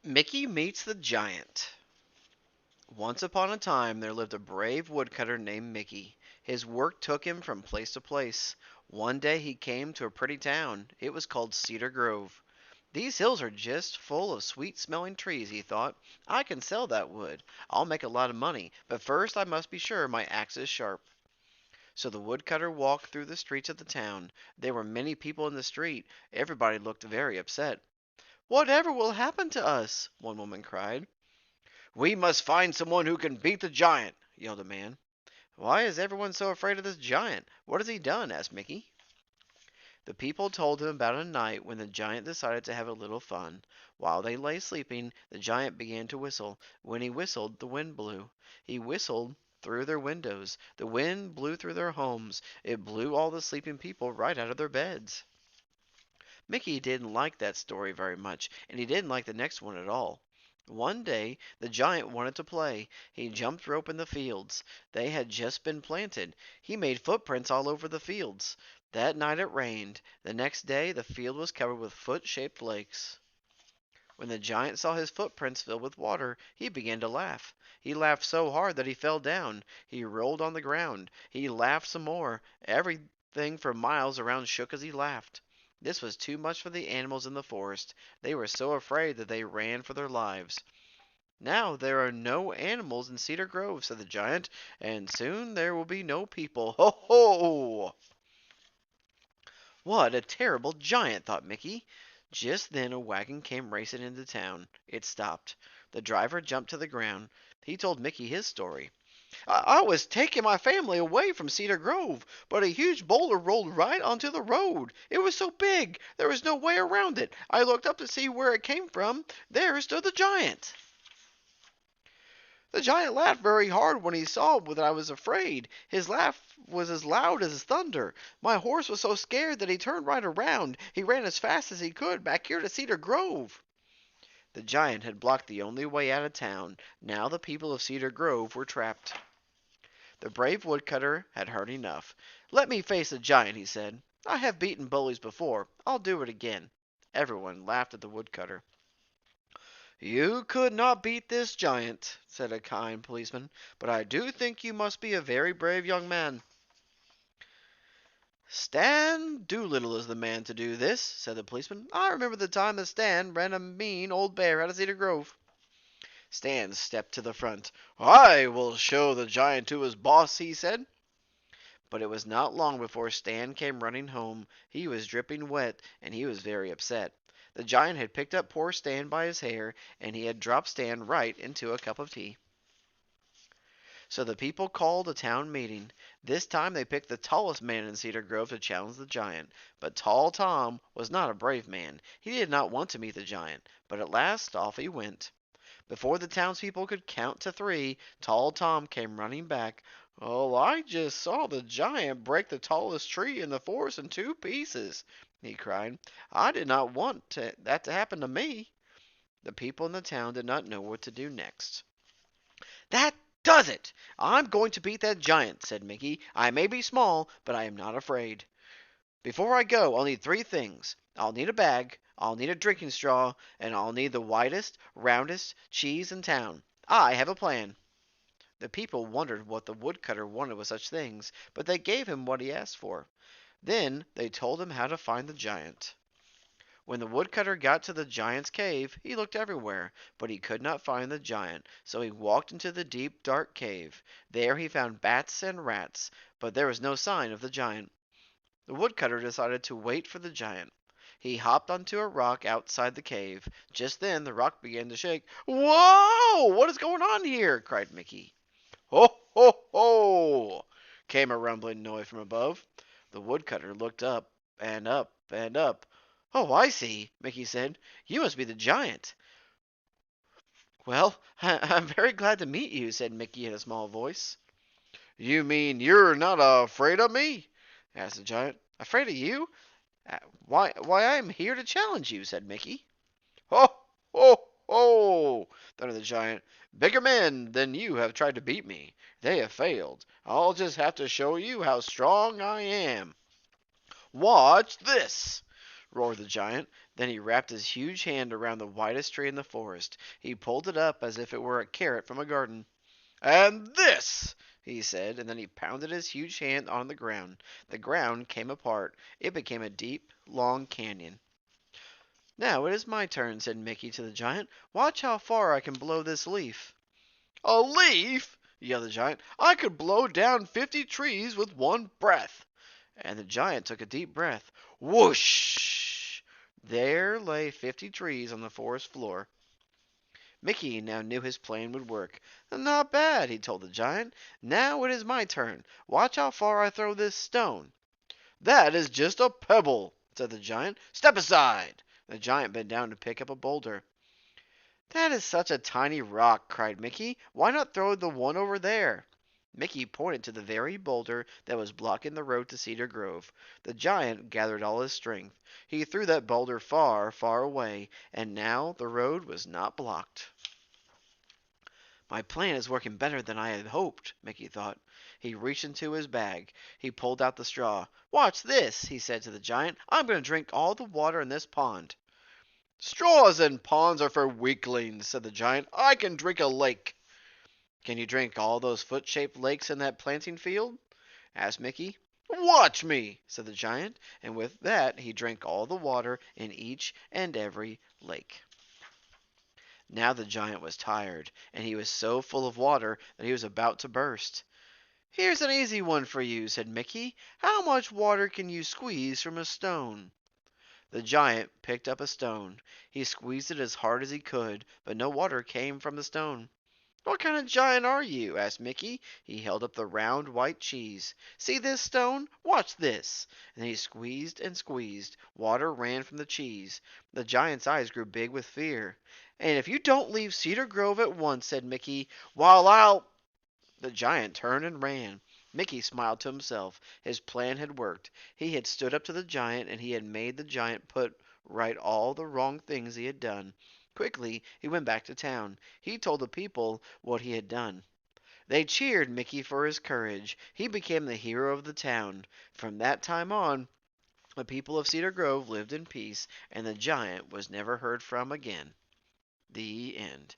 Mickey meets the giant. Once upon a time there lived a brave woodcutter named Mickey. His work took him from place to place. One day he came to a pretty town. It was called Cedar Grove. These hills are just full of sweet smelling trees, he thought. I can sell that wood. I'll make a lot of money, but first I must be sure my axe is sharp. So the woodcutter walked through the streets of the town. There were many people in the street. Everybody looked very upset. "Whatever will happen to us?" one woman cried. "We must find someone who can beat the giant," yelled a man. "Why is everyone so afraid of this giant? What has he done?" asked Mickey. The people told him about a night when the giant decided to have a little fun. While they lay sleeping, the giant began to whistle. When he whistled, the wind blew. He whistled through their windows. The wind blew through their homes. It blew all the sleeping people right out of their beds. Mickey didn't like that story very much, and he didn't like the next one at all. One day the giant wanted to play. He jumped rope in the fields. They had just been planted. He made footprints all over the fields. That night it rained. The next day the field was covered with foot-shaped lakes. When the giant saw his footprints filled with water, he began to laugh. He laughed so hard that he fell down. He rolled on the ground. He laughed some more. Everything for miles around shook as he laughed. This was too much for the animals in the forest. They were so afraid that they ran for their lives. "Now there are no animals in Cedar Grove," said the giant, "and soon there will be no people. Ho, ho!" "What a terrible giant!" thought Mickey. Just then a wagon came racing into town. It stopped. The driver jumped to the ground. He told Mickey his story. "I was taking my family away from Cedar Grove, but a huge boulder rolled right onto the road. It was so big, there was no way around it. I looked up to see where it came from. There stood the giant. The giant laughed very hard when he saw that I was afraid. His laugh was as loud as thunder. My horse was so scared that he turned right around. He ran as fast as he could back here to Cedar Grove." The giant had blocked the only way out of town. Now the people of Cedar Grove were trapped. The brave woodcutter had heard enough. "Let me face the giant," he said. "I have beaten bullies before. I'll do it again." Everyone laughed at the woodcutter. "You could not beat this giant," said a kind policeman, "but I do think you must be a very brave young man." "Stan Doolittle is the man to do this," said the policeman. "I remember the time that Stan ran a mean old bear out of Cedar Grove." Stan stepped to the front. "I will show the giant to his boss," he said. But it was not long before Stan came running home. He was dripping wet, and he was very upset. The giant had picked up poor Stan by his hair, and he had dropped Stan right into a cup of tea. So the people called a town meeting. This time they picked the tallest man in Cedar Grove to challenge the giant. But Tall Tom was not a brave man. He did not want to meet the giant, but at last off he went. Before the townspeople could count to three, Tall Tom came running back. "Oh, I just saw the giant break the tallest tree in the forest in two pieces," he cried. "I did not want that to happen to me." The people in the town did not know what to do next. "That does it! I'm going to beat that giant," said Mickey. "I may be small, but I am not afraid. Before I go, I'll need three things. I'll need a bag, I'll need a drinking straw, and I'll need the whitest, roundest cheese in town. I have a plan." The people wondered what the woodcutter wanted with such things, but they gave him what he asked for. Then they told him how to find the giant. When the woodcutter got to the giant's cave, he looked everywhere, but he could not find the giant, so he walked into the deep, dark cave. There he found bats and rats, but there was no sign of the giant. The woodcutter decided to wait for the giant. He hopped onto a rock outside the cave. Just then the rock began to shake. "Whoa! What is going on here?" cried Mickey. "Ho, ho, ho!" came a rumbling noise from above. The woodcutter looked up and up and up. "Oh, I see," Mickey said. "You must be the giant." "Well, I'm very glad to meet you," said Mickey in a small voice. "You mean you're not afraid of me?" asked the giant. "Afraid of you? Why, I am here to challenge you," said Mickey. "Ho, ho, ho!" thundered the giant. "Bigger men than you have tried to beat me. They have failed. I'll just have to show you how strong I am. Watch this!" roared the giant. Then he wrapped his huge hand around the widest tree in the forest. He pulled it up as if it were a carrot from a garden. "And this!" he said, and then he pounded his huge hand on the ground. The ground came apart. It became a deep, long canyon. "Now it is my turn," said Mickey to the giant. "Watch how far I can blow this leaf." "A leaf!" yelled the giant. "I could blow down 50 trees with one breath." And the giant took a deep breath. Whoosh! There lay 50 trees on the forest floor. Mickey now knew his plan would work. "Not bad," he told the giant. "Now it is my turn. Watch how far I throw this stone." "That is just a pebble," said the giant. "Step aside." The giant bent down to pick up a boulder. "That is such a tiny rock," cried Mickey. "Why not throw the one over there?" Mickey pointed to the very boulder that was blocking the road to Cedar Grove. The giant gathered all his strength. He threw that boulder far, far away, and now the road was not blocked. "My plan is working better than I had hoped," Mickey thought. He reached into his bag. He pulled out the straw. "Watch this," he said to the giant. "I'm going to drink all the water in this pond." "Straws and ponds are for weaklings," said the giant. "I can drink a lake." "Can you drink all those foot-shaped lakes in that planting field?" asked Mickey. "Watch me," said the giant, and with that he drank all the water in each and every lake. Now the giant was tired, and he was so full of water that he was about to burst. "Here's an easy one for you," said Mickey. "How much water can you squeeze from a stone?" The giant picked up a stone. He squeezed it as hard as he could, but no water came from the stone. "What kind of giant are you?" asked Mickey. He held up the round white cheese. "See this stone? Watch this." And he squeezed and squeezed. Water ran from the cheese. The giant's eyes grew big with fear. "And if you don't leave Cedar Grove at once," said Mickey, "while I'll—" The giant turned and ran. Mickey smiled to himself. His plan had worked. He had stood up to the giant, and he had made the giant put right all the wrong things he had done. Quickly he went back to town. He told the people what he had done. They cheered Mickey for his courage. He became the hero of the town. From that time on, the people of Cedar Grove lived in peace, and the giant was never heard from again. The end.